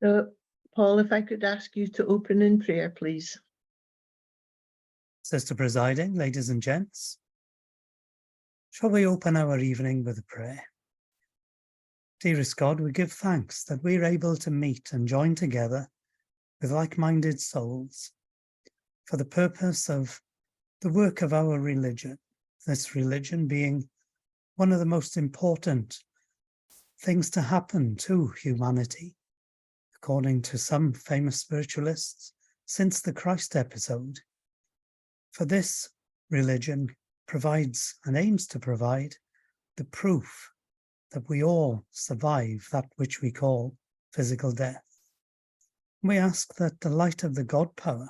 Paul, if I could ask you to open in prayer, please. Sister Presiding, ladies and gents, shall we open our evening with a prayer? Dearest God, we give thanks that we're able to meet and join together with like-minded souls for the purpose of the work of our religion, this religion being one of the most important things to happen to humanity, according to some famous spiritualists, since the Christ episode. For this religion provides and aims to provide the proof that we all survive that which we call physical death. We ask that the light of the God power,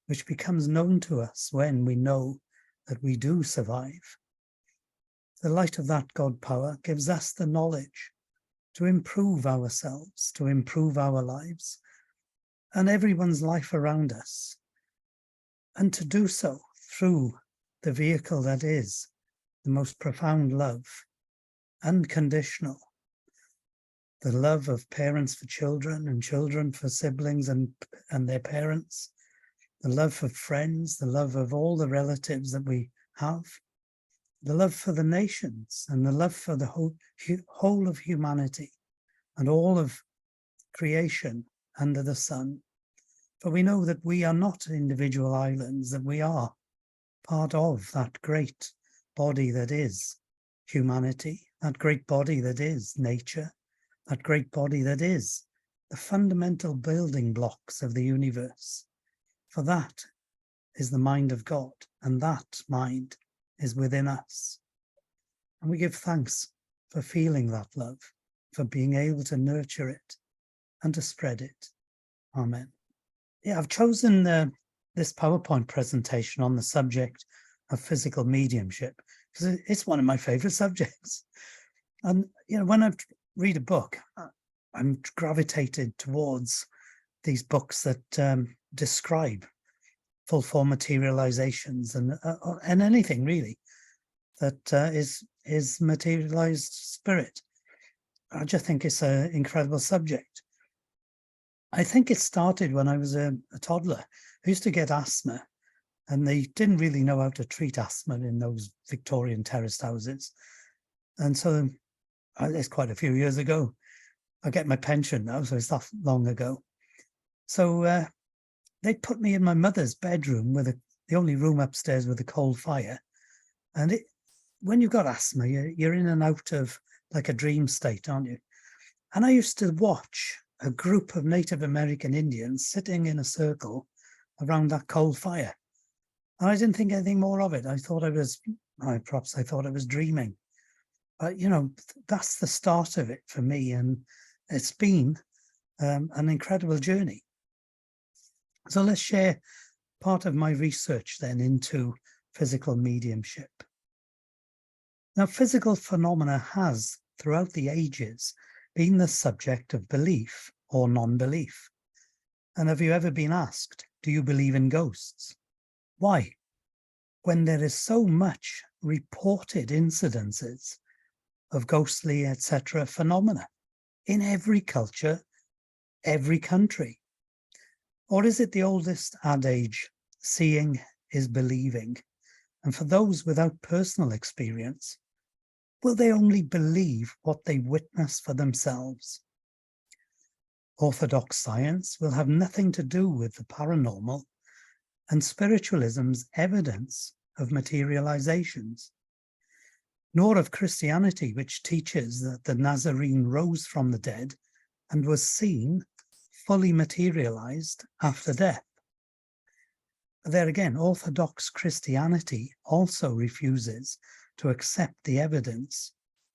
which becomes known to us when we know that we do survive, the light of that God power gives us the knowledge to improve ourselves, to improve our lives and everyone's life around us, and to do so through the vehicle that is the most profound love, unconditional, the love of parents for children and children for siblings and their parents, the love of friends, the love of all the relatives that we have, the love for the nations and the love for the whole of humanity and all of creation under the sun. For we know that we are not individual islands, that we are part of that great body that is humanity, that great body that is nature, that great body that is the fundamental building blocks of the universe. For that is the mind of God, and that mind is within us. And we give thanks for feeling that love, for being able to nurture it and to spread it. Amen. Yeah, I've chosen this PowerPoint presentation on the subject of physical mediumship because it's one of my favorite subjects. And, you know, when I read a book, I'm gravitated towards these books that describe full form materializations and anything really that is materialized spirit. I just think it's an incredible subject. I think it started when I was a toddler. I used to get asthma, and they didn't really know how to treat asthma in those Victorian terraced houses. And so it's quite a few years ago. I get my pension now, so it's not long ago. So they put me in my mother's bedroom with the only room upstairs with a coal fire. And when you've got asthma, you're in and out of like a dream state, aren't you? And I used to watch a group of Native American Indians sitting in a circle around that coal fire. And I didn't think anything more of it. I thought I was dreaming. But, you know, that's the start of it for me. And it's been an incredible journey. So let's share part of my research then into physical mediumship. Now, physical phenomena has, throughout the ages, been the subject of belief or non-belief. And have you ever been asked, do you believe in ghosts? Why? When there is so much reported incidences of ghostly, etc. phenomena in every culture, every country. Or is it the oldest adage, seeing is believing? And for those without personal experience, will they only believe what they witness for themselves? Orthodox science will have nothing to do with the paranormal and spiritualism's evidence of materializations, nor of Christianity, which teaches that the Nazarene rose from the dead and was seen fully materialized after death. There again, Orthodox Christianity also refuses to accept the evidence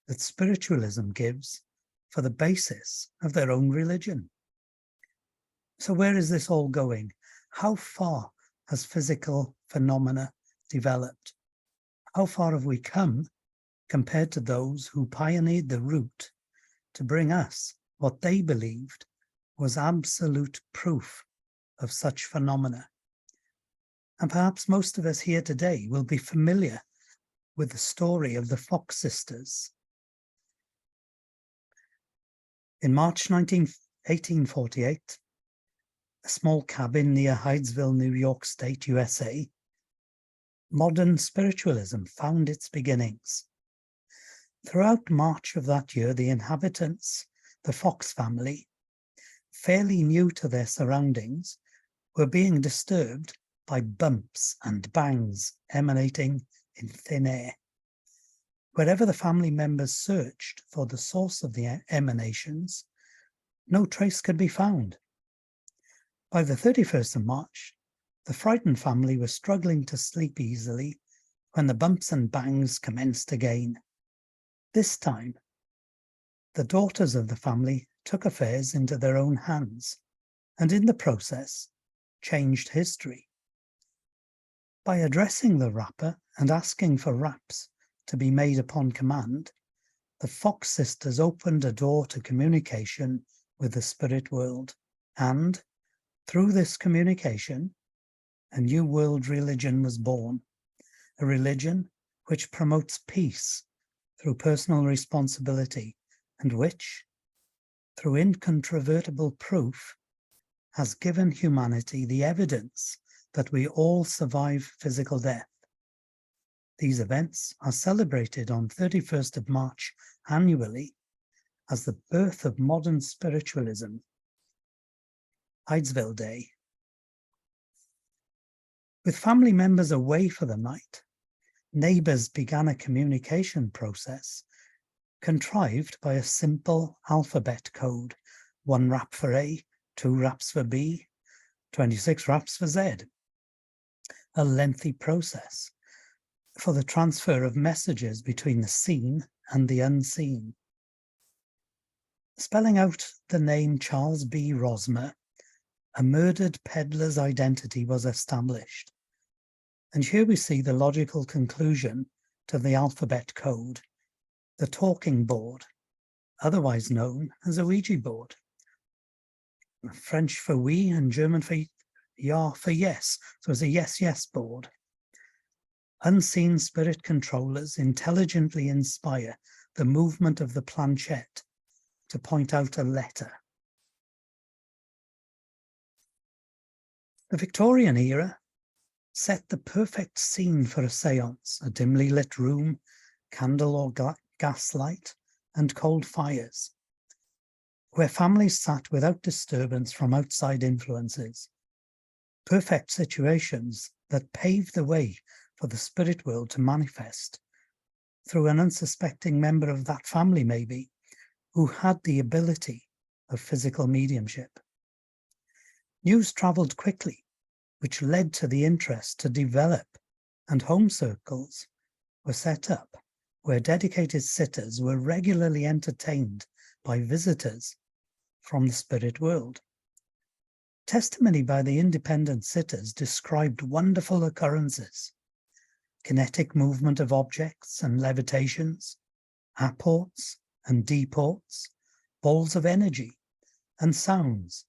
that spiritualism gives for the basis of their own religion. So where is this all going? How far has physical phenomena developed? How far have we come compared to those who pioneered the route to bring us what they believed was absolute proof of such phenomena? And perhaps most of us here today will be familiar with the story of the Fox sisters. In March 19 1848, a small cabin near Hydesville, New York State, USA, modern spiritualism found its beginnings. Throughout March of that year, the inhabitants, the Fox family, fairly new to their surroundings, were being disturbed by bumps and bangs emanating in thin air. Wherever the family members searched for the source of the emanations, no trace could be found. By the 31st of March, the frightened family were struggling to sleep easily when the bumps and bangs commenced again. This time, the daughters of the family took affairs into their own hands, and in the process, changed history. By addressing the rapper and asking for raps to be made upon command, the Fox sisters opened a door to communication with the spirit world, and through this communication, a new world religion was born, a religion which promotes peace through personal responsibility and which, through incontrovertible proof, has given humanity the evidence that we all survive physical death. These events are celebrated on 31st of March annually as the birth of modern spiritualism, Hydesville Day. With family members away for the night, neighbours began a communication process contrived by a simple alphabet code, 1 rap for A, 2 raps for B, 26 raps for Z. A lengthy process for the transfer of messages between the seen and the unseen. Spelling out the name Charles B. Rosmer, a murdered peddler's identity was established. And here we see the logical conclusion to the alphabet code, the talking board, otherwise known as a Ouija board. French for oui and German for ja for yes, so it's a yes board. Unseen spirit controllers intelligently inspire the movement of the planchette to point out a letter. The Victorian era set the perfect scene for a seance, a dimly lit room, candle or gaslight, and cold fires, where families sat without disturbance from outside influences. Perfect situations that paved the way for the spirit world to manifest through an unsuspecting member of that family, maybe, who had the ability of physical mediumship. News travelled quickly, which led to the interest to develop, and home circles were set up where dedicated sitters were regularly entertained by visitors from the spirit world. Testimony by the independent sitters described wonderful occurrences, kinetic movement of objects and levitations, apports and deports, balls of energy and sounds,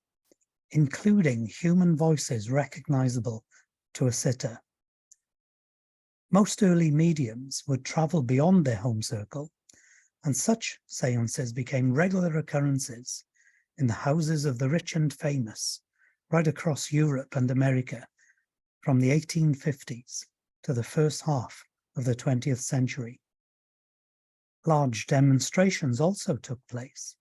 including human voices recognizable to a sitter. Most early mediums would travel beyond their home circle, and such seances became regular occurrences in the houses of the rich and famous, right across Europe and America, from the 1850s to the first half of the 20th century. Large demonstrations also took place,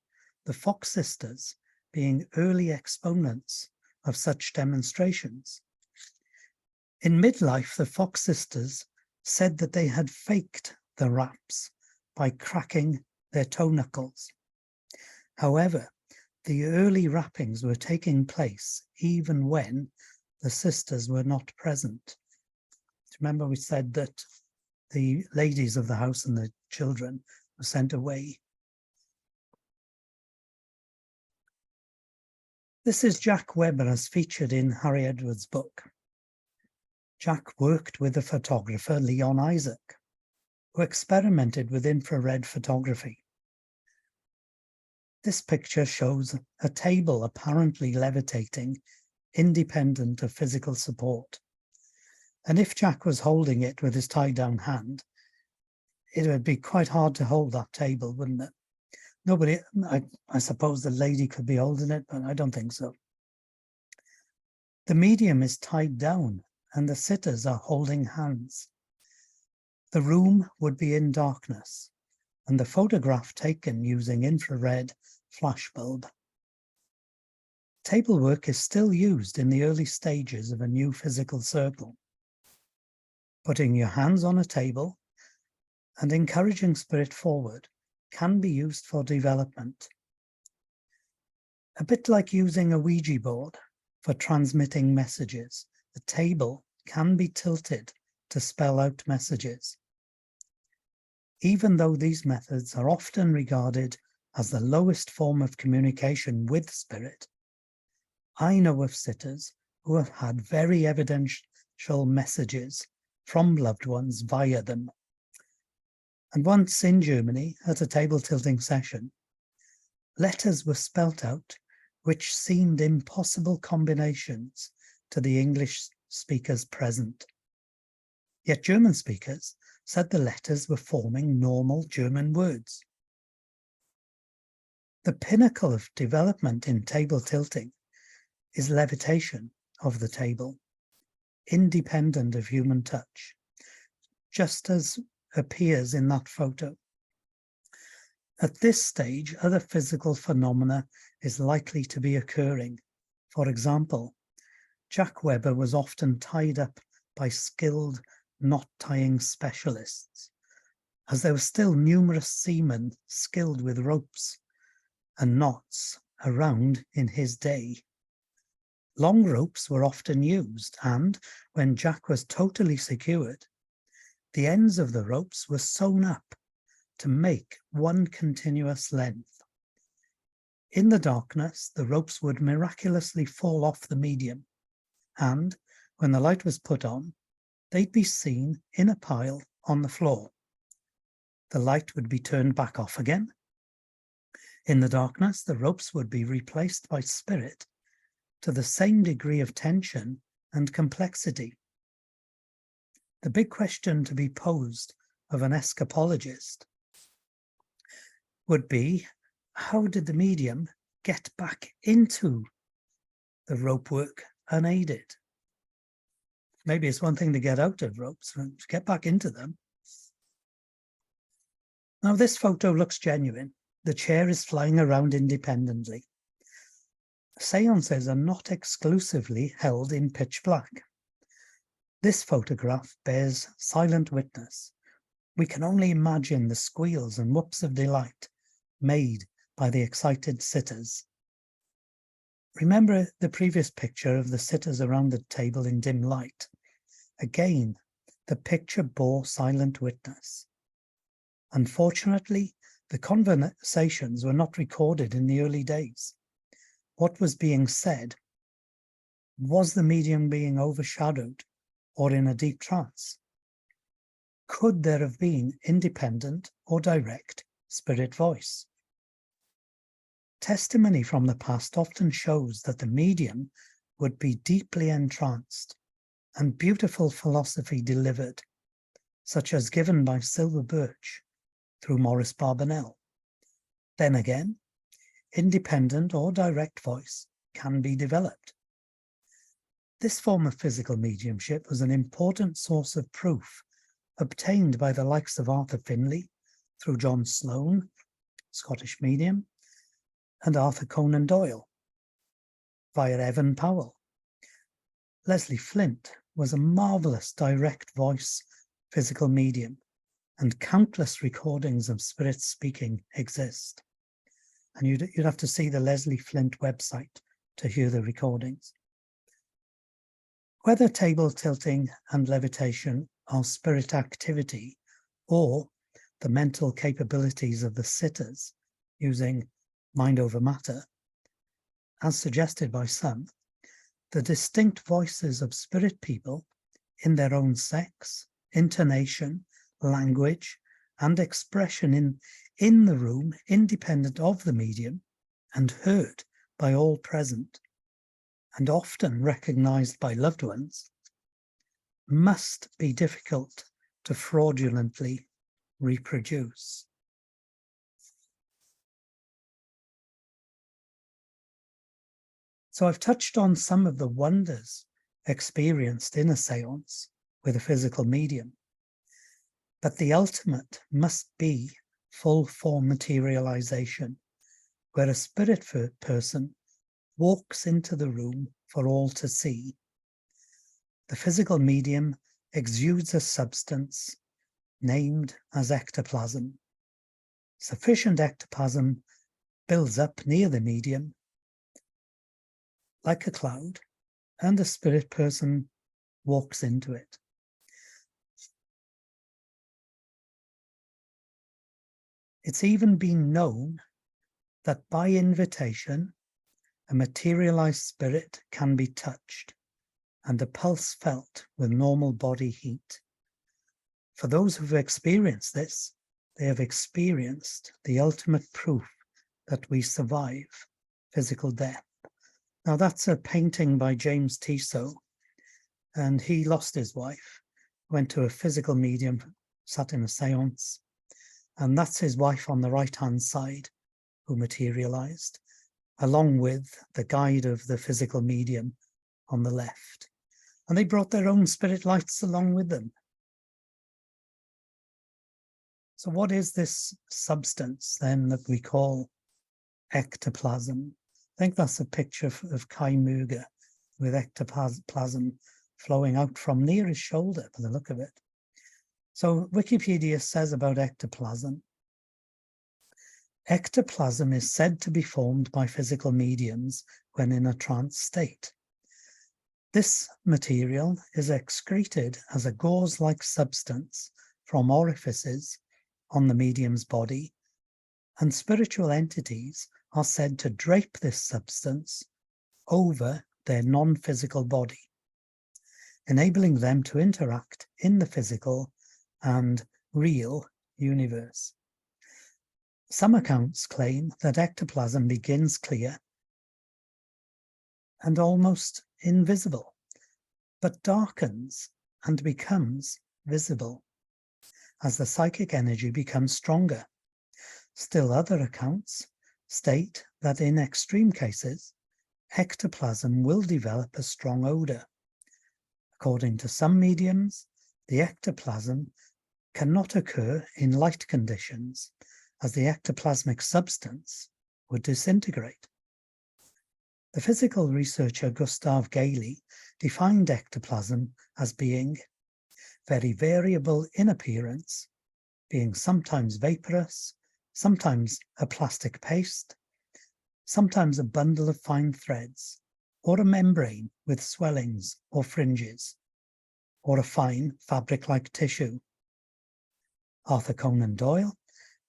the Fox sisters being early exponents of such demonstrations. In midlife, the Fox sisters said that they had faked the raps by cracking their toe knuckles. However, the early rappings were taking place even when the sisters were not present. Remember, we said that the ladies of the house and the children were sent away. This is Jack Webber as featured in Harry Edwards' book. Jack worked with the photographer Leon Isaac, who experimented with infrared photography. This picture shows a table apparently levitating, independent of physical support. And if Jack was holding it with his tied down hand, it would be quite hard to hold that table, wouldn't it? Nobody, I suppose the lady could be holding it, but I don't think so. The medium is tied down and the sitters are holding hands. The room would be in darkness and the photograph taken using infrared flashbulb. Table work is still used in the early stages of a new physical circle. Putting your hands on a table and encouraging spirit forward can be used for development. A bit like using a Ouija board for transmitting messages, the table can be tilted to spell out messages. Even though these methods are often regarded as the lowest form of communication with spirit, I know of sitters who have had very evidential messages from loved ones via them. And once in Germany, at a table tilting session, letters were spelt out which seemed impossible combinations to the English speakers present. Yet German speakers said the letters were forming normal German words. The pinnacle of development in table tilting is levitation of the table, independent of human touch, just as appears in that photo. At this stage, other physical phenomena is likely to be occurring. For example, Jack Webber was often tied up by skilled knot-tying specialists, as there were still numerous seamen skilled with ropes and knots around in his day. Long ropes were often used, and when Jack was totally secured, the ends of the ropes were sewn up to make one continuous length. In the darkness, the ropes would miraculously fall off the medium, and when the light was put on, they'd be seen in a pile on the floor. The light would be turned back off again. In the darkness, the ropes would be replaced by spirit to the same degree of tension and complexity. The big question to be posed of an escapologist would be, how did the medium get back into the rope work unaided? Maybe it's one thing to get out of ropes, to get back into them. Now this photo looks genuine. The chair is flying around independently. Seances are not exclusively held in pitch black. This photograph bears silent witness. We can only imagine the squeals and whoops of delight made by the excited sitters. Remember the previous picture of the sitters around the table in dim light? Again, the picture bore silent witness. Unfortunately, the conversations were not recorded in the early days. What was being said? Was the medium being overshadowed or in a deep trance? Could there have been independent or direct spirit voice? Testimony from the past often shows that the medium would be deeply entranced and beautiful philosophy delivered, such as given by Silver Birch through Maurice Barbanel. Then again, independent or direct voice can be developed. This form of physical mediumship was an important source of proof obtained by the likes of Arthur Finlay through John Sloan, Scottish medium, and Arthur Conan Doyle via Evan Powell. Leslie Flint was a marvelous direct voice physical medium, and countless recordings of spirits speaking exist. And you'd have to see the Leslie Flint website to hear the recordings. Whether table tilting and levitation are spirit activity or the mental capabilities of the sitters using mind over matter, as suggested by some, the distinct voices of spirit people in their own sex, intonation, language, and expression in the room, independent of the medium, and heard by all present, and often recognized by loved ones, must be difficult to fraudulently reproduce. So I've touched on some of the wonders experienced in a seance with a physical medium. But the ultimate must be full form materialization, where a spirit person walks into the room for all to see. The physical medium exudes a substance named as ectoplasm. Sufficient ectoplasm builds up near the medium like a cloud, and a spirit person walks into it. It's even been known that by invitation, a materialized spirit can be touched and a pulse felt with normal body heat. For those who've experienced this, they have experienced the ultimate proof that we survive physical death. Now that's a painting by James Tissot, and he lost his wife, went to a physical medium, sat in a seance, and that's his wife on the right-hand side who materialized, along with the guide of the physical medium on the left. And they brought their own spirit lights along with them. So what is this substance then that we call ectoplasm? I think that's a picture of Kai Muga with ectoplasm flowing out from near his shoulder by the look of it. So Wikipedia says about ectoplasm, ectoplasm is said to be formed by physical mediums when in a trance state. This material is excreted as a gauze-like substance from orifices on the medium's body, and spiritual entities are said to drape this substance over their non-physical body, enabling them to interact in the physical and real universe. Some accounts claim that ectoplasm begins clear and almost invisible, but darkens and becomes visible as the psychic energy becomes stronger. Still other accounts state that in extreme cases, ectoplasm will develop a strong odor. According to some mediums, the ectoplasm cannot occur in light conditions, as the ectoplasmic substance would disintegrate. The physical researcher Gustav Gailey defined ectoplasm as being very variable in appearance, being sometimes vaporous, sometimes a plastic paste, sometimes a bundle of fine threads, or a membrane with swellings or fringes, or a fine fabric-like tissue. Arthur Conan Doyle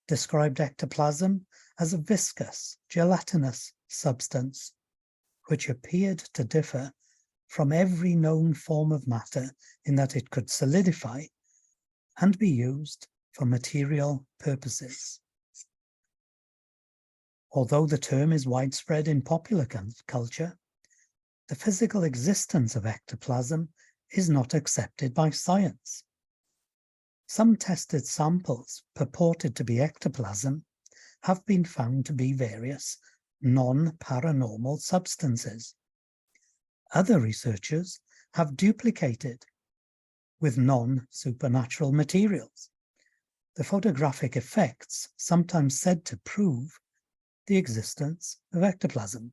described ectoplasm as a viscous, gelatinous substance, which appeared to differ from every known form of matter in that it could solidify and be used for material purposes. Although the term is widespread in popular culture, the physical existence of ectoplasm is not accepted by science. Some tested samples purported to be ectoplasm have been found to be various non-paranormal substances. Other researchers have duplicated with non-supernatural materials. The photographic effects sometimes said to prove the existence of ectoplasm.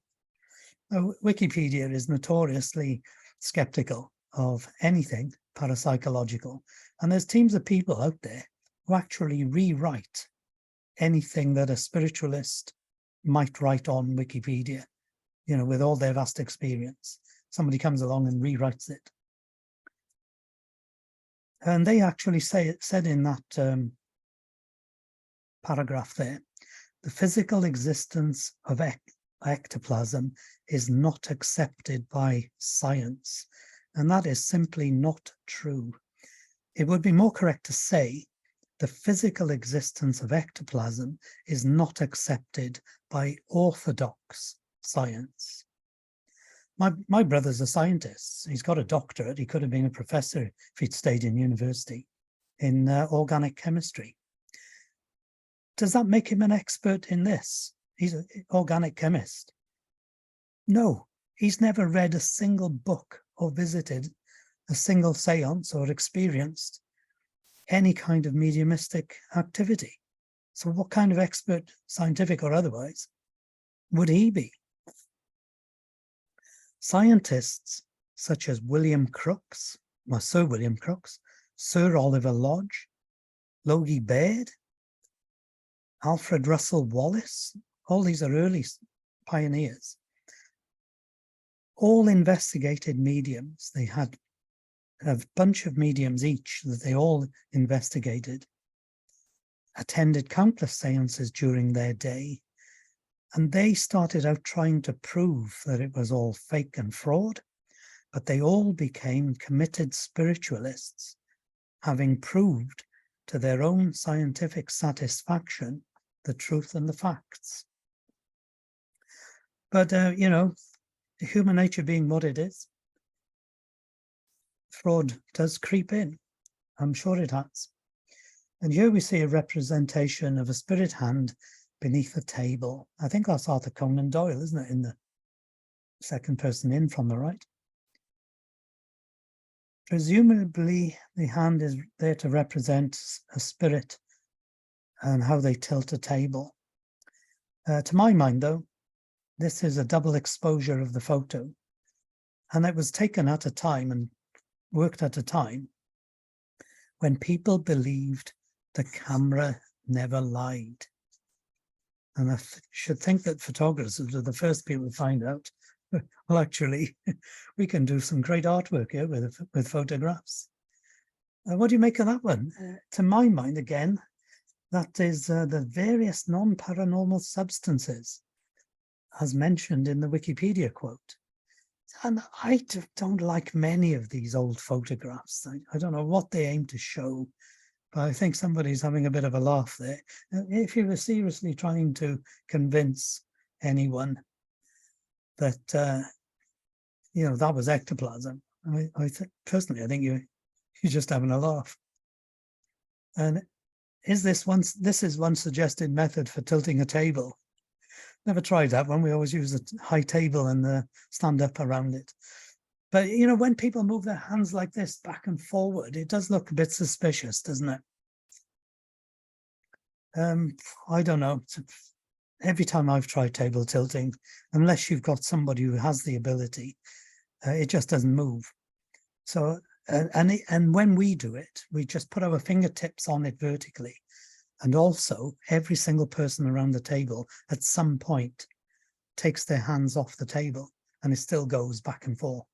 Now, Wikipedia is notoriously skeptical of anything parapsychological, and there's teams of people out there who actually rewrite anything that a spiritualist might write on Wikipedia, you know, with all their vast experience. Somebody comes along and rewrites it. And they actually said in that paragraph there, the physical existence of ectoplasm is not accepted by science. And that is simply not true. It would be more correct to say the physical existence of ectoplasm is not accepted by orthodox science. My brother's a scientist. He's got a doctorate. He could have been a professor if he'd stayed in university in organic chemistry. Does that make him an expert in this? He's an organic chemist. No, He's never read a single book or visited a single seance or experienced any kind of mediumistic activity. So what kind of expert, scientific or otherwise, would he be? Scientists such as William Crookes, well, Sir William Crookes, Sir Oliver Lodge, Logie Baird, Alfred Russel Wallace, all these are early pioneers, all investigated mediums. They had a bunch of mediums each that they all investigated, attended countless seances during their day, and they started out trying to prove that it was all fake and fraud, but they all became committed spiritualists, having proved to their own scientific satisfaction the truth and the facts. But, you know, human nature being what it is, fraud does creep in. I'm sure it has. And here we see a representation of a spirit hand beneath a table. I think that's Arthur Conan Doyle, isn't it, in the second person in from the right? Presumably, the hand is there to represent a spirit and how they tilt a table. To my mind, though, this is a double exposure of the photo. And it was taken at a time and worked at a time when people believed the camera never lied. And I should think that photographers are the first people to find out, well, actually, we can do some great artwork here with photographs. What do you make of that one? To my mind, again, that is the various non-paranormal substances, as mentioned in the Wikipedia quote. And I don't like many of these old photographs. I don't know what they aim to show, but I think somebody's having a bit of a laugh there. If you were seriously trying to convince anyone that, you know, that was ectoplasm, personally, I think you're just having a laugh. And this is one suggested method for tilting a table. Never tried that one. We always use a high table and stand up around it. But, you know, when people move their hands like this back and forward, it does look a bit suspicious, doesn't it? I don't know. Every time I've tried table tilting, unless you've got somebody who has the ability, it just doesn't move. So, and when we do it, we just put our fingertips on it vertically. And also, every single person around the table at some point takes their hands off the table, and it still goes back and forth.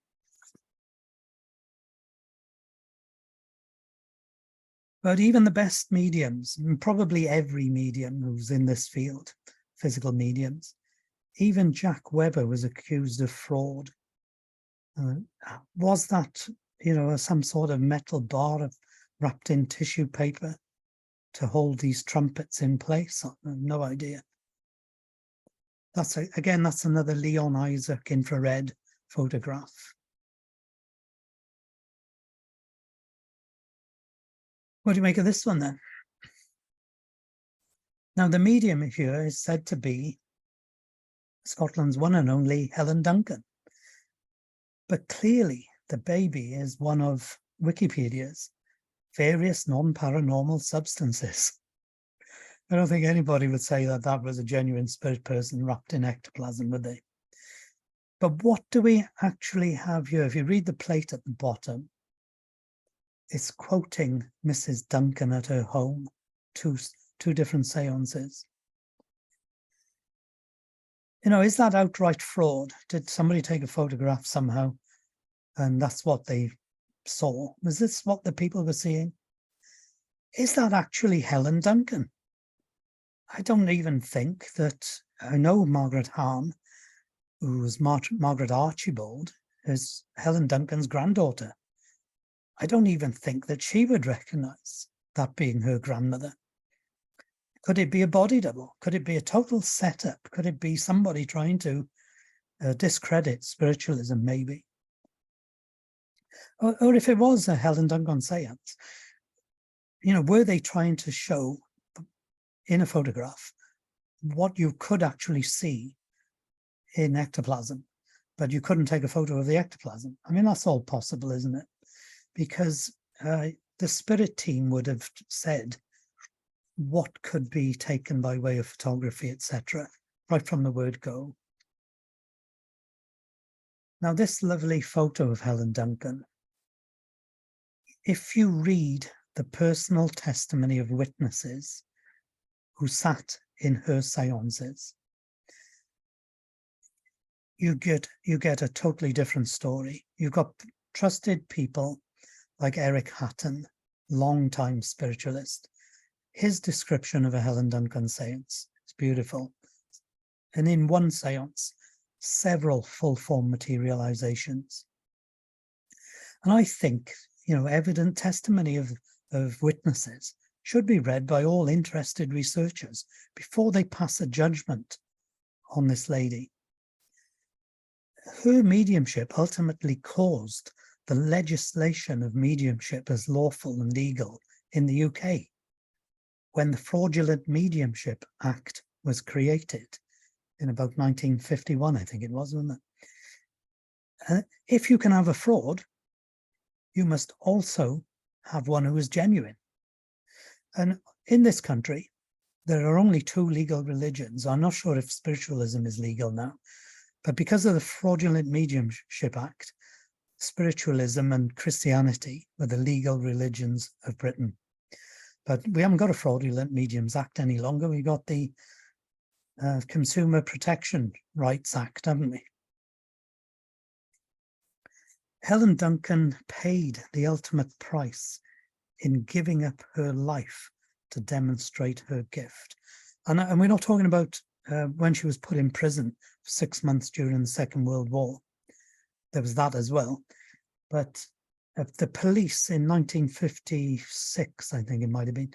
But even the best mediums, and probably every medium who's in this field, physical mediums, even Jack Weber was accused of fraud. Was that, you know, some sort of metal bar wrapped in tissue paper to hold these trumpets in place? I have no idea. Again, that's another Leon Isaac infrared photograph. What do you make of this one then? Now, the medium here is said to be Scotland's one and only Helen Duncan. But clearly, the baby is one of Wikipedia's various non-paranormal substances. I don't think anybody would say that that was a genuine spirit person wrapped in ectoplasm, would they? But what do we actually have here? If you read the plate at the bottom, it's quoting Mrs. Duncan at her home, two different seances. You know, is that outright fraud? Did somebody take a photograph somehow and that's what they saw? Was this what the people were seeing? Is that actually Helen Duncan? I don't even think that, I know Margaret Hahn, who was Margaret Archibald, is Helen Duncan's granddaughter. I don't even think that she would recognize that being her grandmother. Could it be a body double? Could it be a total setup? Could it be somebody trying to discredit spiritualism, maybe? Or if it was a Helen Duncan seance, you know, were they trying to show in a photograph what you could actually see in ectoplasm? but you couldn't take a photo of the ectoplasm. I mean, that's all possible, isn't it? Because the spirit team would have said what could be taken by way of photography, etc., right from the word go. Now, this lovely photo of Helen Duncan, if you read the personal testimony of witnesses who sat in her seances, you get a totally different story. You've got trusted people like Eric Hatton, long-time spiritualist. His description of a Helen Duncan seance is beautiful. And in one seance, several full-form materializations. And I think, evident testimony of witnesses should be read by all interested researchers before they pass a judgment on this lady. Her mediumship ultimately caused the legislation of mediumship as lawful and legal in the UK when the Fraudulent Mediumship Act was created in about 1951, I think it was, wasn't it? If you can have a fraud, you must also have one who is genuine. And in this country, there are only two legal religions. I'm not sure if spiritualism is legal now, but because of the Fraudulent Mediumship Act, spiritualism and Christianity were the legal religions of Britain. But we haven't got a Fraudulent Mediums Act any longer. We got the Consumer Protection Rights Act, haven't we? Helen Duncan paid the ultimate price in giving up her life to demonstrate her gift. And we're not talking about when she was put in prison for 6 months during the Second World War. There was that as well. But the police in 1956, I think it might have been,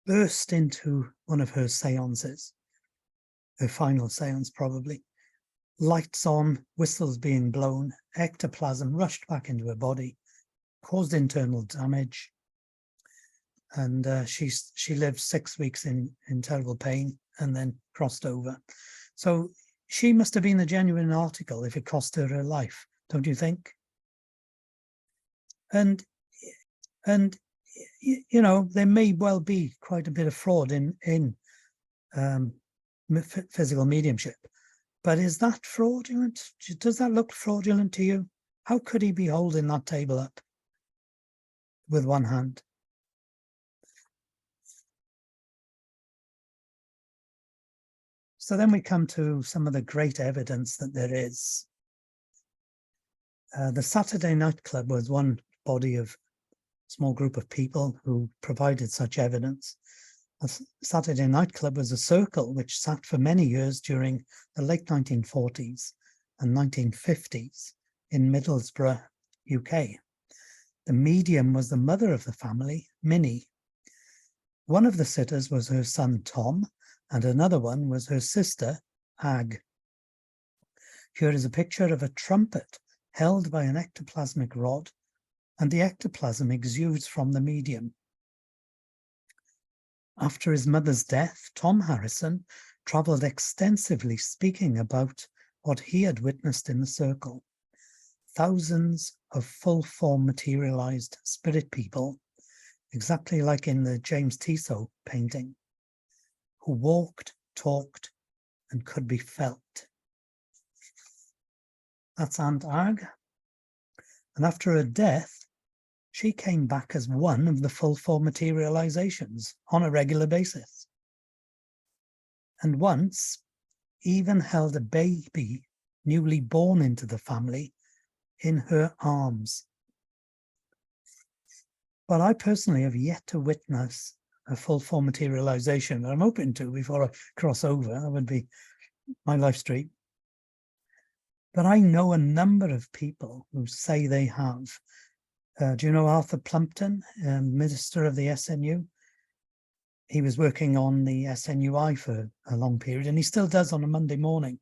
burst into one of her seances, her final seance probably. Lights on, whistles being blown, ectoplasm rushed back into her body, caused internal damage, and she lived 6 weeks in terrible pain and then crossed over. So she must have been a genuine article if it cost her life, don't you think? And there may well be quite a bit of fraud in physical mediumship. But is that fraudulent? Does that look fraudulent to you? How could he be holding that table up with one hand? So then we come to some of the great evidence that there is. The Saturday Night Club was one body of small group of people who provided such evidence. The Saturday Night Club was a circle which sat for many years during the late 1940s and 1950s in Middlesbrough, UK. The medium was the mother of the family, Minnie. One of the sitters was her son, Tom, and another one was her sister, Ag. Here is a picture of a trumpet held by an ectoplasmic rod, and the ectoplasm exudes from the medium. After his mother's death, Tom Harrison travelled extensively speaking about what he had witnessed in the circle. Thousands of full-form materialized spirit people, exactly like in the James Tissot painting, who walked, talked, and could be felt. That's Aunt Ag. And after her death, she came back as one of the full-form materializations on a regular basis. And once even held a baby newly born into the family in her arms. But I personally have yet to witness a full-form materialization. I'm hoping to before I cross over. That would be my life stream. But I know a number of people who say they have. Do you know Arthur Plumpton, Minister of the SNU? He was working on the SNUI for a long period, and he still does on a Monday morning,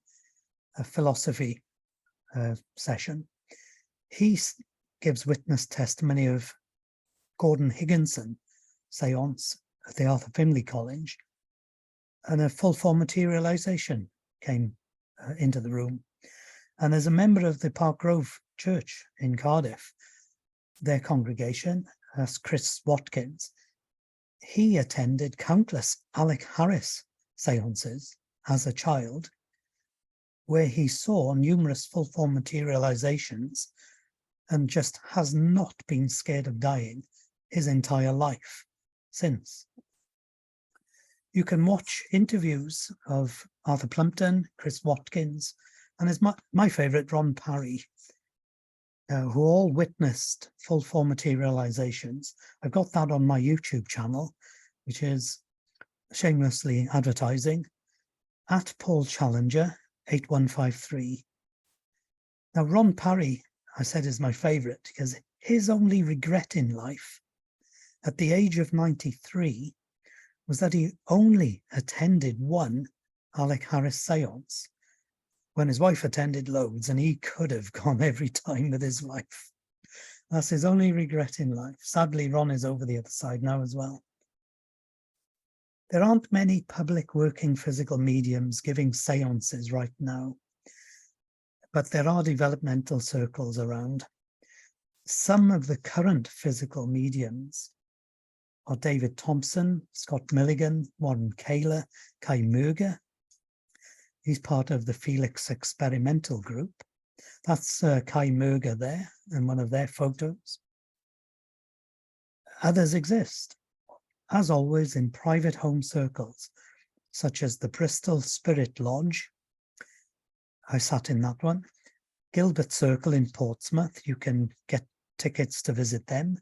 a philosophy session. He gives witness testimony of Gordon Higginson seance at the Arthur Findlay College, and a full-form materialization came into the room. And as a member of the Park Grove Church in Cardiff, their congregation, as Chris Watkins, he attended countless Alec Harris seances as a child, where he saw numerous full form materializations and just has not been scared of dying his entire life since. You can watch interviews of Arthur Plumpton, Chris Watkins, and as my favourite, Ron Parry, who all witnessed full form materializations. I've got that on my YouTube channel, which is shamelessly advertising, at Paul Challenger 8153. Now, Ron Parry, I said, is my favourite because his only regret in life at the age of 93 was that he only attended one Alec Harris seance, when his wife attended loads and he could have gone every time with his wife. That's his only regret in life. Sadly, Ron is over the other side now as well. There aren't many public working physical mediums giving seances right now, but there are developmental circles around. Some of the current physical mediums are David Thompson, Scott Milligan, Warren Kaler, Kai Murger. He's part of the Felix Experimental Group. That's Kai Murger there in one of their photos. Others exist, as always, in private home circles, such as the Bristol Spirit Lodge. I sat in that one. Gilbert Circle in Portsmouth. You can get tickets to visit them.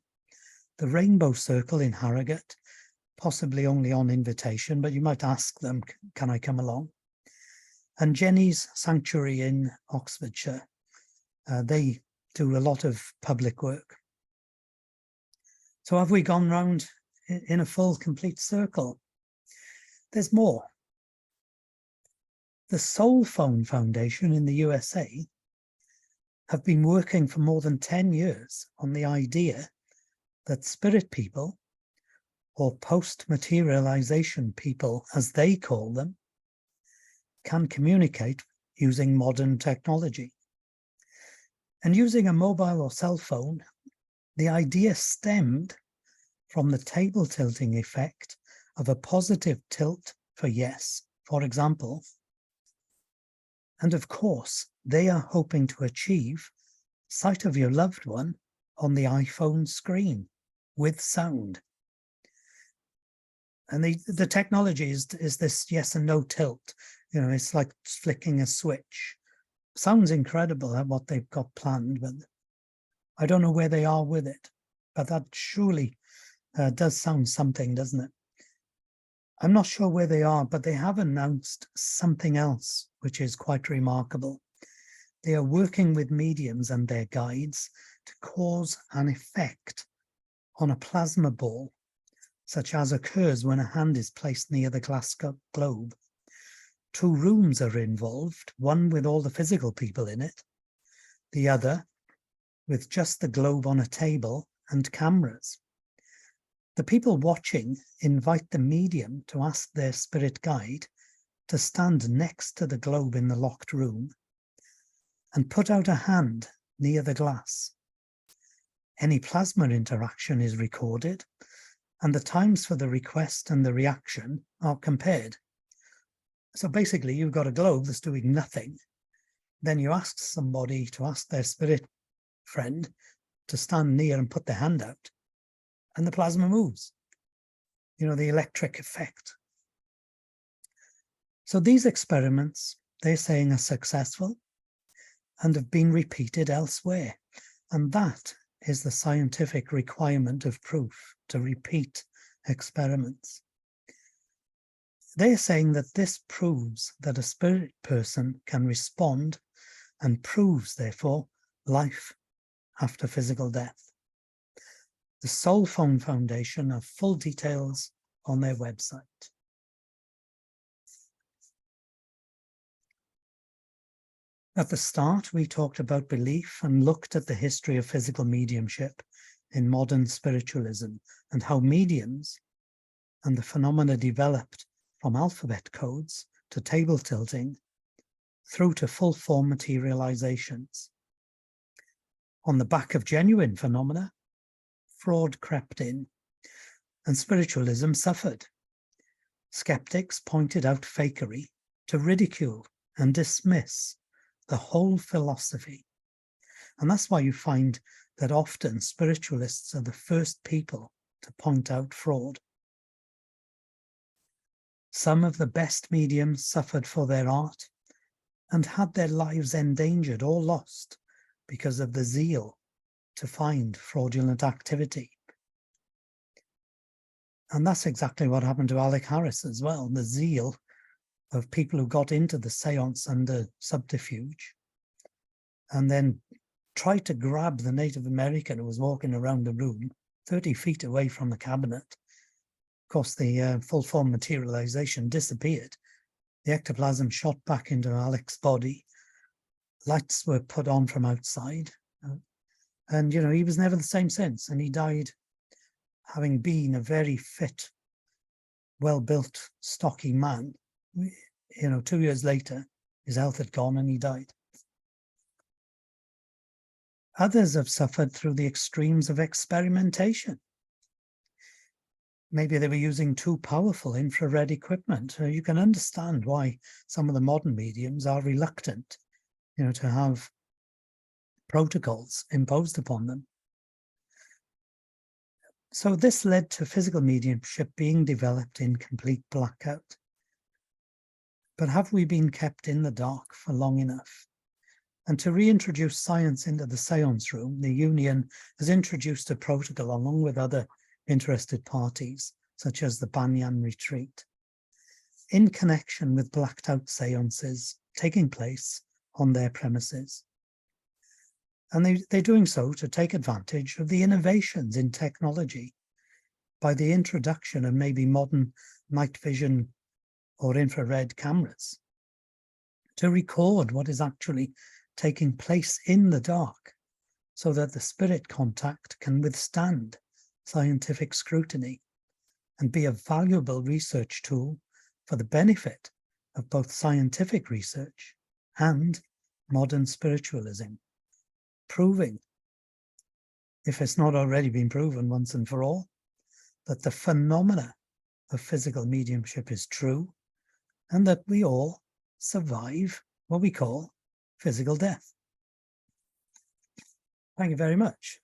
The Rainbow Circle in Harrogate, possibly only on invitation, but you might ask them, can I come along? And Jenny's Sanctuary in Oxfordshire. They do a lot of public work. So have we gone round in a full, complete circle? There's more. The Soul Phone Foundation in the USA have been working for more than 10 years on the idea that spirit people, or post-materialization people, as they call them, can communicate using modern technology. And using a mobile or cell phone, the idea stemmed from the table tilting effect of a positive tilt for yes, for example. And of course, they are hoping to achieve sight of your loved one on the iPhone screen with sound. And the technology is this yes and no tilt. You know, it's like flicking a switch. Sounds incredible at what they've got planned, but I don't know where they are with it. But that surely does sound something, doesn't it? I'm not sure where they are, but they have announced something else, which is quite remarkable. They are working with mediums and their guides to cause an effect on a plasma ball, such as occurs when a hand is placed near the glass globe. 2 rooms are involved, one with all the physical people in it, the other with just the globe on a table and cameras. The people watching invite the medium to ask their spirit guide to stand next to the globe in the locked room and put out a hand near the glass. Any plasma interaction is recorded, and the times for the request and the reaction are compared. So basically, you've got a globe that's doing nothing. Then you ask somebody to ask their spirit friend to stand near and put their hand out, and the plasma moves. You know, the electric effect. So these experiments, they're saying, are successful and have been repeated elsewhere. And that is the scientific requirement of proof, to repeat experiments. They're saying that this proves that a spirit person can respond and proves, therefore, life after physical death. The Soul Phone Foundation have full details on their website. At the start, we talked about belief and looked at the history of physical mediumship in modern spiritualism and how mediums and the phenomena developed from alphabet codes to table tilting through to full form materializations. On the back of genuine phenomena, fraud crept in, and spiritualism suffered. Skeptics pointed out fakery to ridicule and dismiss the whole philosophy. And that's why you find that often spiritualists are the first people to point out fraud. Some of the best mediums suffered for their art and had their lives endangered or lost because of the zeal to find fraudulent activity. And that's exactly what happened to Alec Harris as well, the zeal of people who got into the seance under subterfuge and then tried to grab the Native American who was walking around the room 30 feet away from the cabinet. Of course, the full form materialization disappeared. The ectoplasm shot back into Alec's body. Lights were put on from outside. And, he was never the same since. And he died having been a very fit, well-built, stocky man. 2 years later, his health had gone and he died. Others have suffered through the extremes of experimentation. Maybe they were using too powerful infrared equipment. You can understand why some of the modern mediums are reluctant, to have protocols imposed upon them. So this led to physical mediumship being developed in complete blackout. But have we been kept in the dark for long enough? And to reintroduce science into the seance room, the Union has introduced a protocol along with other interested parties, such as the Banyan Retreat, in connection with blacked out seances taking place on their premises. And they're doing so to take advantage of the innovations in technology by the introduction of maybe modern night vision or infrared cameras to record what is actually taking place in the dark so that the spirit contact can withstand scientific scrutiny and be a valuable research tool for the benefit of both scientific research and modern spiritualism, proving, if it's not already been proven once and for all, that the phenomena of physical mediumship is true and that we all survive what we call physical death. Thank you very much.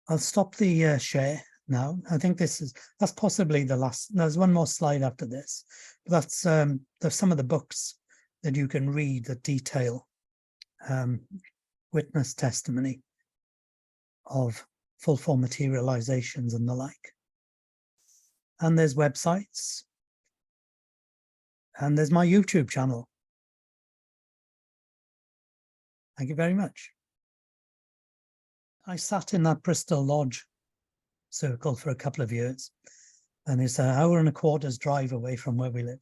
I'll stop the share now. I think that's possibly the last. There's one more slide after this, but there's some of the books that you can read that detail witness testimony of full form materializations and the like. And there's websites, and there's my YouTube channel. Thank you very much. I sat in that Bristol Lodge circle for a couple of years, and it's an hour and a quarter's drive away from where we live.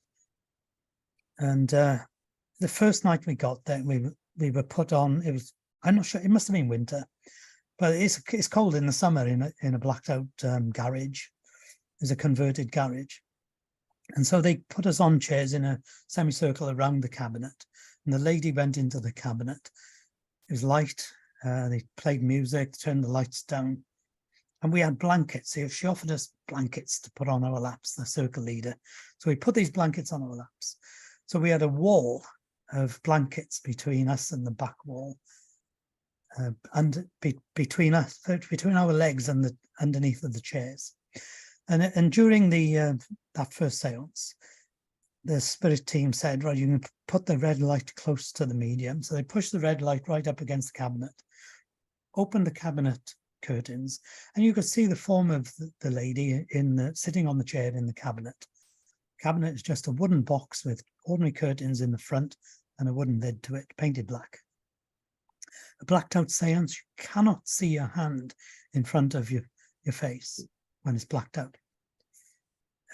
And the first night we got there, we were put on. I'm not sure. It must have been winter, but it's cold in the summer in a blacked out garage. There's a converted garage, and so they put us on chairs in a semicircle around the cabinet. And the lady went into the cabinet. It was light. They played music, turned the lights down, and we had blankets. She offered us blankets to put on our laps, the circle leader. So we put these blankets on our laps. So we had a wall of blankets between us and the back wall, and between our legs and the underneath of the chairs. And during that first seance, the spirit team said, right, you can put the red light close to the medium. So they pushed the red light right up against the cabinet, opened the cabinet curtains, and you could see the form of the lady sitting on the chair in the cabinet. Cabinet is just a wooden box with ordinary curtains in the front and a wooden lid to it, painted black. A blacked out seance, you cannot see your hand in front of your face when it's blacked out.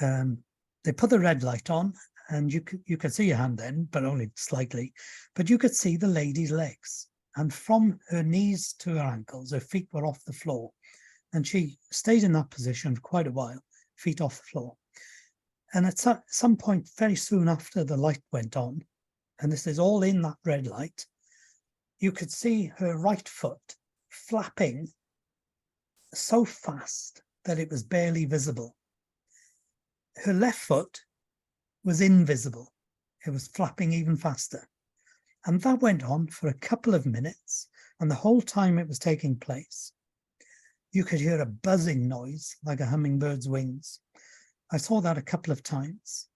They put the red light on, and you could see your hand then, but only slightly. But you could see the lady's legs, and from her knees to her ankles, her feet were off the floor, and she stayed in that position for quite a while, feet off the floor. And at some point, very soon after the light went on, and this is all in that red light, you could see her right foot flapping so fast that it was barely visible. Her left foot was invisible. It was flapping even faster. And that went on for a couple of minutes. And the whole time it was taking place, you could hear a buzzing noise like a hummingbird's wings. I saw that a couple of times.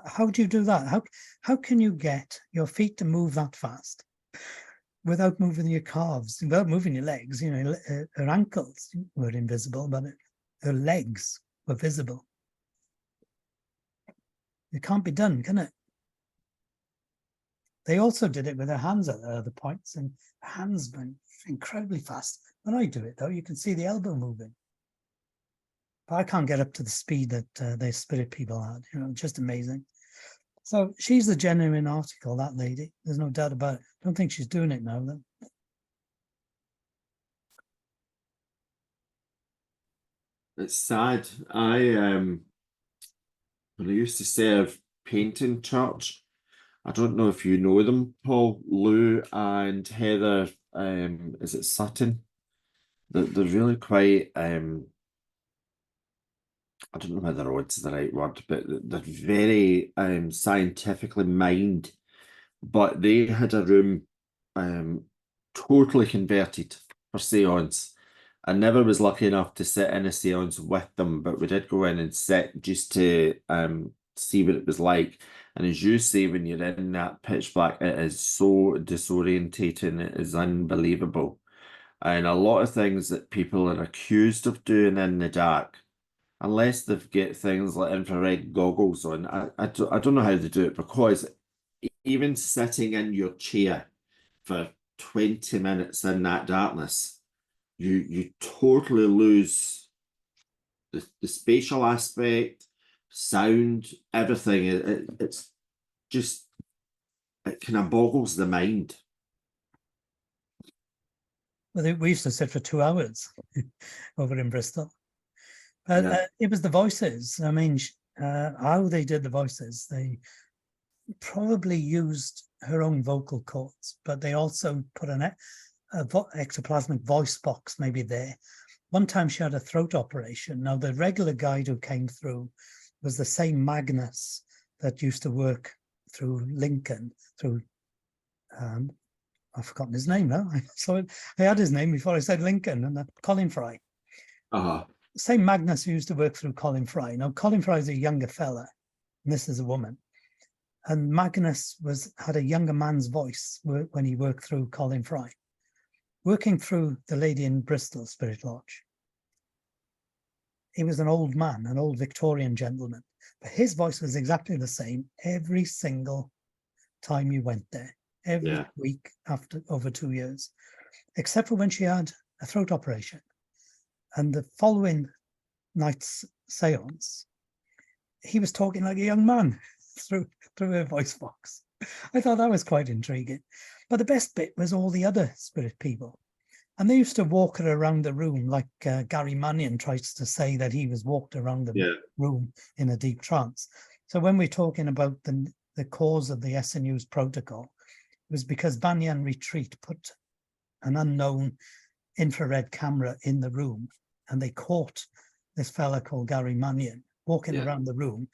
How do you do that? How can you get your feet to move that fast without moving your calves, without moving your legs? You know, her ankles were invisible, but her legs were visible. It can't be done, can it? They also did it with their hands at other points, and hands went incredibly fast. When I do it, though, you can see the elbow moving. But I can't get up to the speed that their spirit people had. You know, just amazing. So she's the genuine article, that lady. There's no doubt about it. I don't think she's doing it now, though. It's sad. When I used to serve painting church, I don't know if you know them, Paul, Lou and Heather, is it Sutton? They're really quite, I don't know whether odd's the right word, but they're very scientifically minded. But they had a room totally converted for seance. I never was lucky enough to sit in a seance with them, but we did go in and sit just to see what it was like. And as you say, when you're in that pitch black, it is so disorientating. It is unbelievable. And a lot of things that people are accused of doing in the dark, unless they've got things like infrared goggles on, I don't know how they do it, because even sitting in your chair for 20 minutes in that darkness, you totally lose the spatial aspect, sound, everything. It's just, it kind of boggles the mind. Well, we used to sit for 2 hours over in Bristol. But Yeah. It was the voices. I mean, how they did the voices, they probably used her own vocal cords, but they also put an ectoplasmic voice box maybe there. One time she had a throat operation. Now, the regular guide who came through was the same Magnus that used to work through Lincoln, through, I've forgotten his name now. So I had his name before I said Lincoln, and Colin Fry. Same Magnus who used to work through Colin Fry. Now, Colin Fry is a younger fella, and this is a woman. And Magnus had a younger man's voice when he worked through Colin Fry, working through the lady in Bristol Spirit Lodge. He was an old man, an old Victorian gentleman, but his voice was exactly the same every single time you went there, every week after over 2 years, except for when she had a throat operation. And the following night's seance, he was talking like a young man through her voice box. I thought that was quite intriguing. But the best bit was all the other spirit people. And they used to walk her around the room, like Gary Mannion tries to say that he was walked around the room in a deep trance. So when we're talking about the cause of the SNU's protocol, it was because Banyan Retreat put an unknown infrared camera in the room, and they caught this fella called Gary Mannion walking around the room,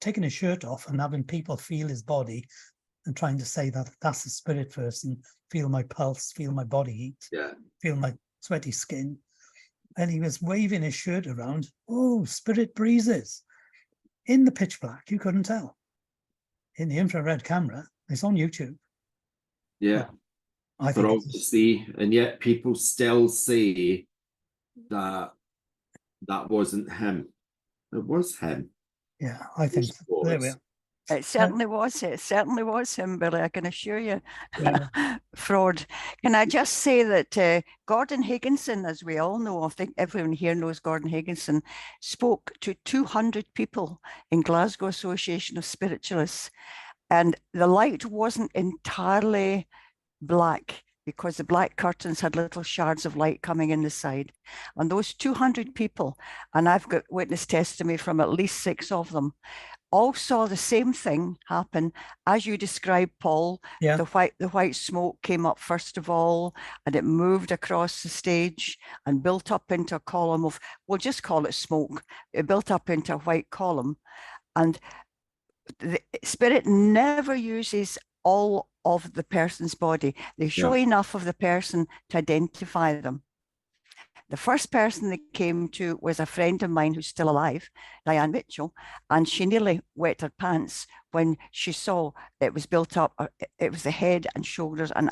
taking his shirt off and having people feel his body and trying to say that that's a spirit person, feel my pulse, feel my body heat, feel my sweaty skin. And he was waving his shirt around. Oh, spirit breezes. In the pitch black, you couldn't tell. In the infrared camera, it's on YouTube. Yeah. I For think all to see, and yet people still say that wasn't him. It was him. Yeah, I think so. There we are. It certainly was. It certainly was him, Billy, I can assure you. Fraud. Can I just say that Gordon Higginson, as we all know, I think everyone here knows Gordon Higginson, spoke to 200 people in Glasgow Association of Spiritualists, and the light wasn't entirely black. because the black curtains had little shards of light coming in the side. And those 200 people, and I've got witness testimony from at least 6 of them, all saw the same thing happen as you described, Paul. Yeah. The white smoke came up first of all, and it moved across the stage and built up into a column of, we'll just call it smoke. It built up into a white column, and the spirit never uses all of the person's body. They show enough of the person to identify them. The first person they came to was a friend of mine who's still alive, Diane Mitchell, and she nearly wet her pants when she saw it was built up. It was the head and shoulders and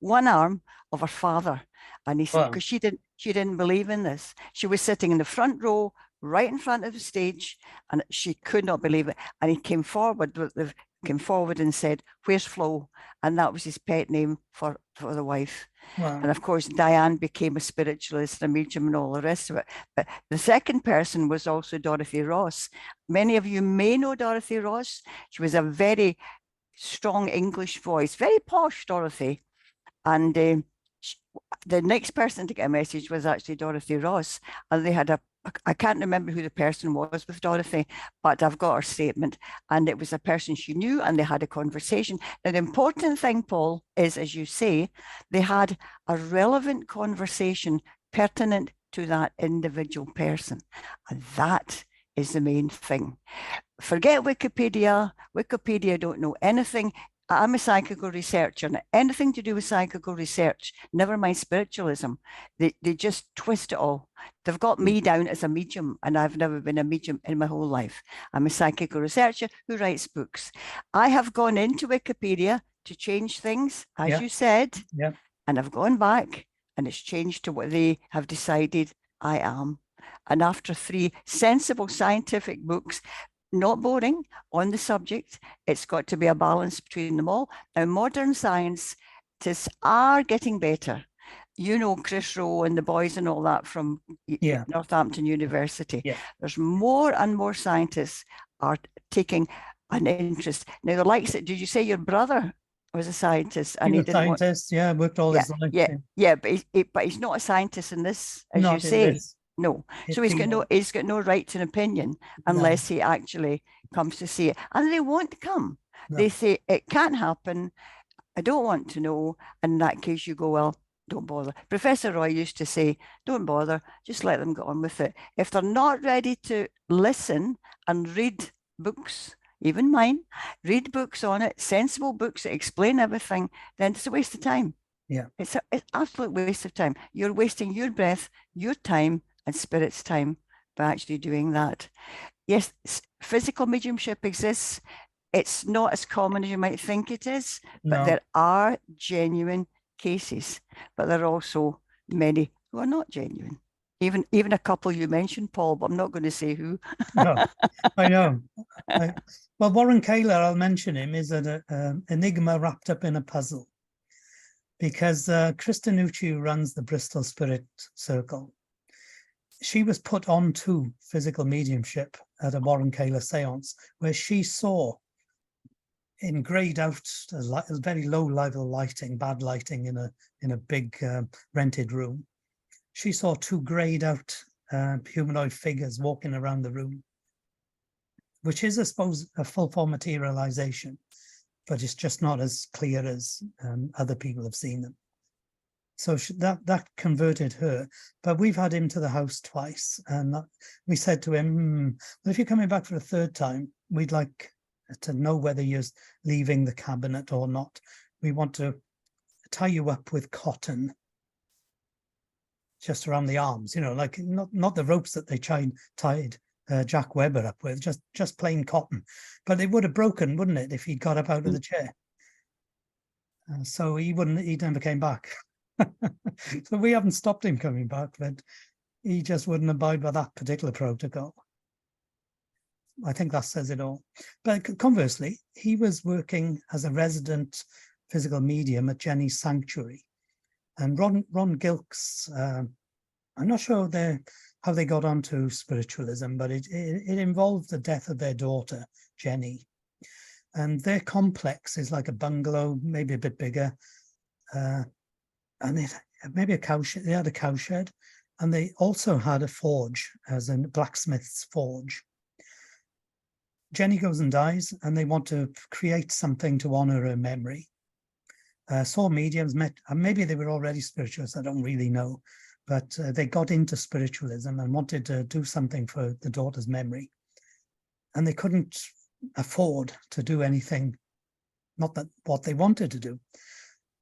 one arm of her father. And he said, because she didn't believe in this. She was sitting in the front row, right in front of the stage, and she could not believe it. And he came forward and said, "Where's Flo?" And that was his pet name for the wife. Wow. And of course, Diane became a spiritualist, a medium, and all the rest of it. But the second person was also Dorothy Ross. Many of you may know Dorothy Ross. She was a very strong English voice, very posh Dorothy. And the next person to get a message was actually Dorothy Ross. And they had I can't remember who the person was with Dorothy, but I've got her statement, and it was a person she knew, and they had a conversation. Now, the important thing, Paul, is, as you say, they had a relevant conversation pertinent to that individual person, and that is the main thing. Forget Wikipedia. Wikipedia don't know anything. I'm a psychical researcher, and anything to do with psychical research, never mind spiritualism, they just twist it all. They've got me down as a medium, and I've never been a medium in my whole life. I'm a psychical researcher who writes books. I have gone into Wikipedia to change things, as you said, and I've gone back, and it's changed to what they have decided I am. And after 3 sensible scientific books, not boring, on the subject, it's got to be a balance between them all. Now, modern scientists are getting better. You know, Chris Rowe and the boys and all that from Northampton University. There's more and more scientists are taking an interest. Now, the likes of, did you say your brother was a scientist? And he was a scientist, worked all his life. But he's not a scientist in this, as not you say. This. No, so he's got no right to an opinion unless he actually comes to see it, and they won't come. No. They say it can't happen. I don't want to know. And in that case, you go, well, don't bother. Professor Roy used to say, don't bother, just let them get on with it. If they're not ready to listen and read books, even mine, read books on it, sensible books that explain everything, then it's a waste of time. Yeah, it's an absolute waste of time. You're wasting your breath, your time, and spirit's time by actually doing that. Yes, physical mediumship exists. It's not as common as you might think it is, but there are genuine cases, but there are also many who are not genuine. Even a couple you mentioned, Paul, but I'm not going to say who. No, I know. Well, Warren Kaler, I'll mention him, is an enigma wrapped up in a puzzle, because Krista Nucci, who runs the Bristol Spirit Circle, she was put onto physical mediumship at a Warren Kaler seance, where she saw, in grayed out, very low level lighting, bad lighting in a big rented room, she saw 2 grayed out humanoid figures walking around the room, which is, I suppose, a full form materialization, but it's just not as clear as other people have seen them. So that converted her. But we've had him to the house twice, and we said to him, well, if you're coming back for a 3rd time, we'd like to know whether you're leaving the cabinet or not. We want to tie you up with cotton just around the arms, like not the ropes that they tied Jack Webber up with, just plain cotton. But it would have broken, wouldn't it, if he'd got up out of the chair? So he never came back. So we haven't stopped him coming back, but he just wouldn't abide by that particular protocol. I think that says it all. But conversely, he was working as a resident physical medium at Jenny's Sanctuary. And Ron Gilkes, I'm not sure how they got onto spiritualism, but it involved the death of their daughter, Jenny. And their complex is like a bungalow, maybe a bit bigger. and they maybe a cowshed. They had a cowshed, and they also had a forge, as in blacksmith's forge. Jenny goes and dies, and they want to create something to honor her memory. Saw mediums, met, and maybe they were already spiritualists, I don't really know, but they got into spiritualism and wanted to do something for the daughter's memory. And they couldn't afford to do anything, not that what they wanted to do.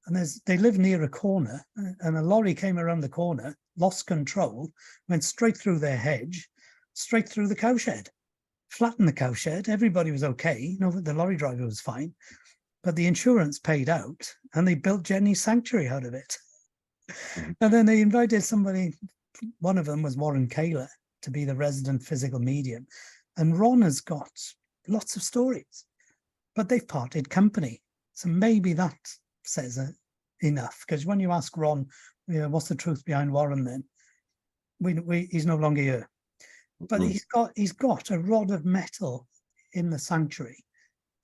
And they live near a corner, and a lorry came around the corner, lost control, went straight through their hedge, straight through the cowshed, flattened the cowshed. Everybody was okay. You know, the lorry driver was fine, but the insurance paid out, and they built Jenny's sanctuary out of it. And then they invited somebody. One of them was Warren Kaler to be the resident physical medium, and Ron has got lots of stories, but they've parted company. So maybe that says enough, because when you ask Ron, you know, what's the truth behind Warren, then he's no longer here. But he's got a rod of metal in the sanctuary.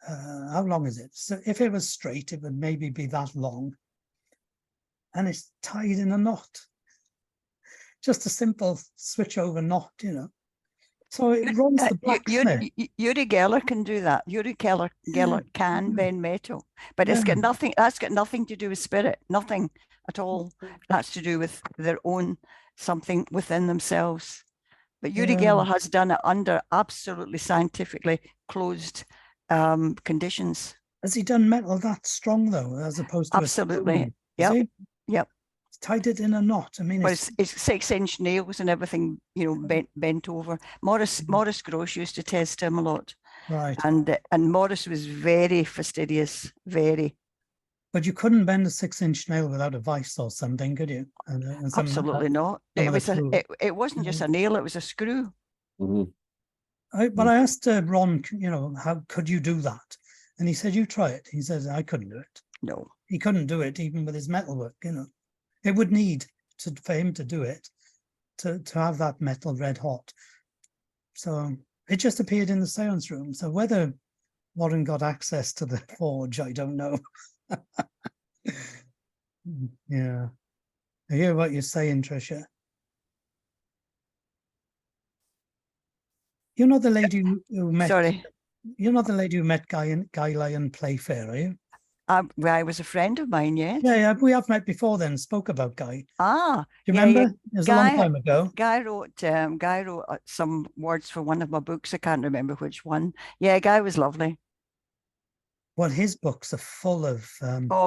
How long is it? So if it was straight, it would maybe be that long, and it's tied in a knot. Just a simple switch over knot, you know. So it runs the blacksmith. Uri Geller can do that. Uri Geller can bend metal, but it's got nothing. That's got nothing to do with spirit. Nothing at all. That's to do with their own something within themselves. But Uri Geller has done it under absolutely scientifically closed conditions. Has he done metal that strong though, as opposed to absolutely? Yep. Yep. Tied it in a knot. I mean, it's 6-inch nails and everything, you know, bent over. Morris Gross used to test him a lot, right? And Morris was very fastidious, very. But you couldn't bend a 6-inch nail without a vice or something, could you? And absolutely not. It was it wasn't just a nail; it was a screw. But I asked Ron, you know, how could you do that? And he said, "You try it." He says, "I couldn't do it." No, he couldn't do it even with his metalwork. You know. It would need for him to do it, to have that metal red hot. So it just appeared in the seance room. So whether Warren got access to the forge, I don't know. Yeah. I hear what you're saying, Tricia. You're not the lady who met. Sorry. You're not the lady who met Guy Lyon Playfair, are you? Guy was a friend of mine, yes. Yeah, we have met before then, spoke about Guy. Ah. Do you remember? It was a long time ago. Guy wrote some words for one of my books. I can't remember which one. Yeah, Guy was lovely. Well, his books are full of...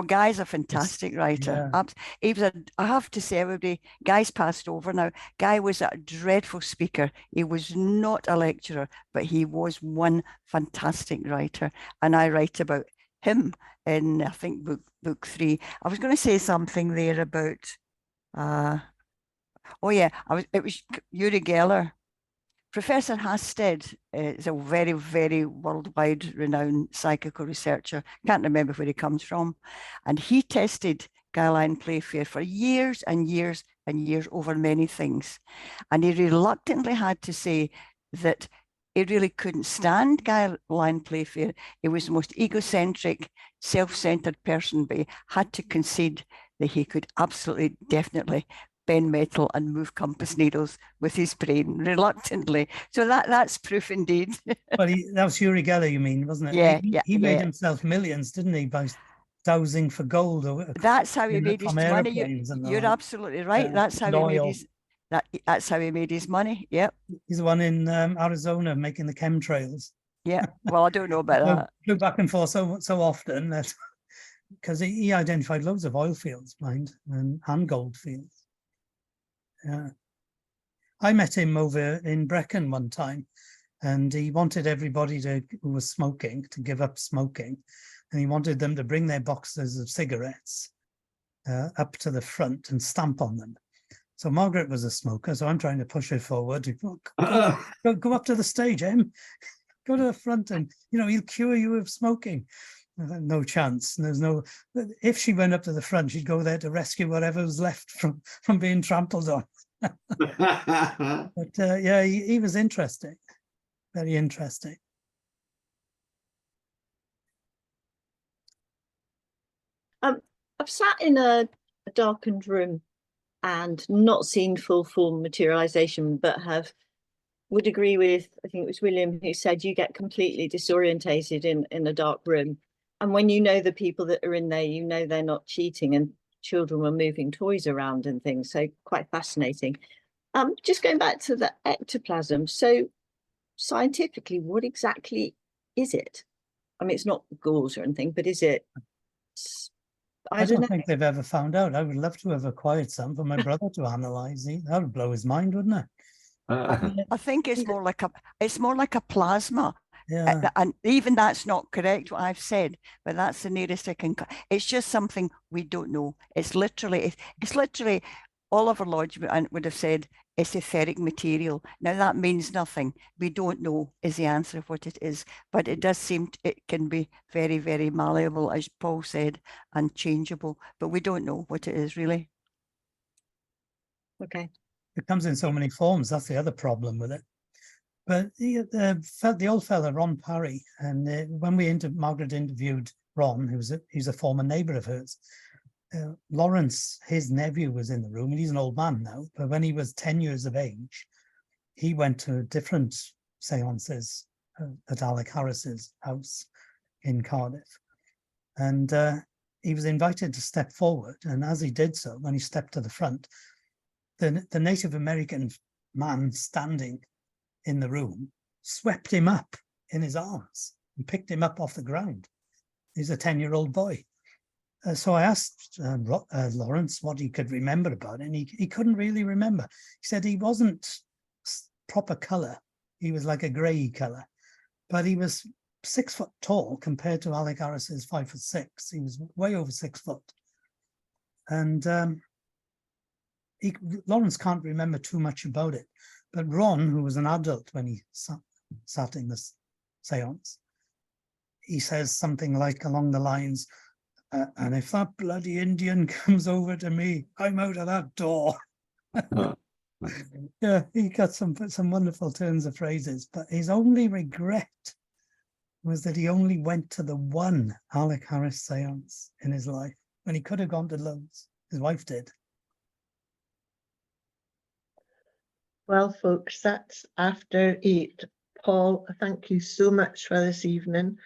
Guy's a fantastic writer. Yeah. He was I have to say, everybody, Guy's passed over now. Guy was a dreadful speaker. He was not a lecturer, but he was one fantastic writer. And I write about him in, I think, book 3. I was going to say something there about, it was Uri Geller. Professor Hasted is a very, very worldwide renowned psychical researcher. Can't remember where he comes from. And he tested Guy Lyon Playfair for years and years and years over many things. And he reluctantly had to say that he really couldn't stand Guy Lyon Playfair. He was the most egocentric, self-centered person, but he had to concede that he could absolutely, definitely bend metal and move compass needles with his brain, reluctantly. So that's proof indeed. Well, that was Uri Geller, you mean, wasn't it? Yeah, he made himself millions, didn't he, by dowsing for gold? That's how he made his money. You're absolutely right. That's how he made his. That's how he made his money. Yep. He's the one in Arizona making the chemtrails. Yeah. Well, I don't know about that. Flew back and forth so often that because he identified loads of oil fields, and gold fields. Yeah. I met him over in Brecon one time, and he wanted everybody who was smoking to give up smoking, and he wanted them to bring their boxes of cigarettes up to the front and stamp on them. So Margaret was a smoker, so I'm trying to push her forward. Go up to the stage, Em. Go to the front, and he'll cure you of smoking. No chance. There's no. If she went up to the front, she'd go there to rescue whatever was left from being trampled on. But yeah, he was interesting, very interesting. I've sat in a a darkened room and not seen full form materialization, but would agree with, I think it was William who said, you get completely disorientated in a dark room. And when you know the people that are in there, you know they're not cheating, and children were moving toys around and things. So quite fascinating. Just going back to the ectoplasm. So scientifically, what exactly is it? I mean, it's not gauze or anything, but is it? I don't think they've ever found out. I would love to have acquired some for my brother to analyze. That would blow his mind, wouldn't it? I think it's more like a plasma. Yeah. And even that's not correct what I've said, but that's the nearest I can. It's just something we don't know. It's literally Oliver Lodge would have said it's etheric material. Now that means nothing. We don't know is the answer of what it is, but it does seem it can be very, very malleable, as Paul said, and changeable. But we don't know what it is really. Okay. It comes in so many forms. That's the other problem with it. But the old fella, Ron Parry, and when Margaret interviewed Ron, who's a former neighbour of hers, Lawrence, his nephew, was in the room, and he's an old man now. But when he was 10 years of age, he went to different seances at Alec Harris's house in Cardiff. And he was invited to step forward. And as he did so, when he stepped to the front, the Native American man standing in the room swept him up in his arms and picked him up off the ground. He's a 10-year-old boy. So I asked Lawrence what he could remember about it, and he couldn't really remember. He said he wasn't proper colour. He was like a grey colour, but he was 6 foot tall compared to Alec Harris's 5'6". He was way over 6 foot. And Lawrence can't remember too much about it. But Ron, who was an adult when he sat in this seance, he says something like along the lines, and if that bloody Indian comes over to me, I'm out of that door. Yeah, he got some wonderful turns of phrases, but his only regret was that he only went to the one Alec Harris seance in his life, when he could have gone to loads. His wife did. Well, folks, that's after 8. Paul, thank you so much for this evening.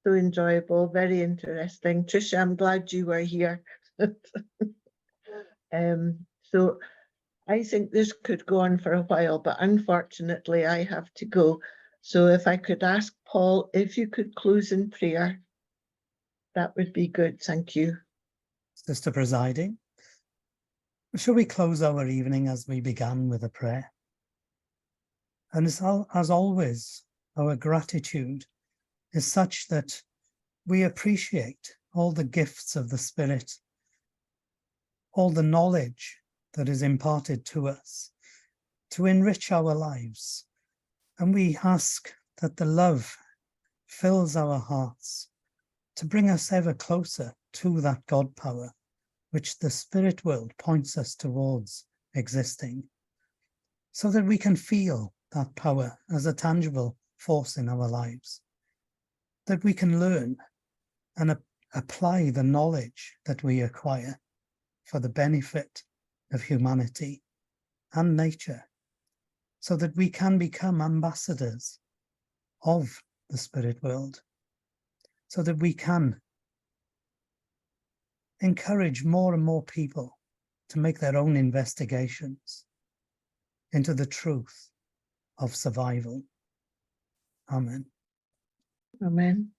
So enjoyable, very interesting. Tricia, I'm glad you were here. So I think this could go on for a while, but unfortunately I have to go. So if I could ask Paul, if you could close in prayer, that would be good. Thank you. Sister Presiding, shall we close our evening as we began with a prayer? And as always, our gratitude is such that we appreciate all the gifts of the Spirit, all the knowledge that is imparted to us to enrich our lives. And we ask that the love fills our hearts to bring us ever closer to that God power, which the spirit world points us towards existing, so that we can feel that power as a tangible force in our lives, that we can learn and apply the knowledge that we acquire for the benefit of humanity and nature, so that we can become ambassadors of the spirit world, so that we can encourage more and more people to make their own investigations into the truth of survival. Amen. Amen.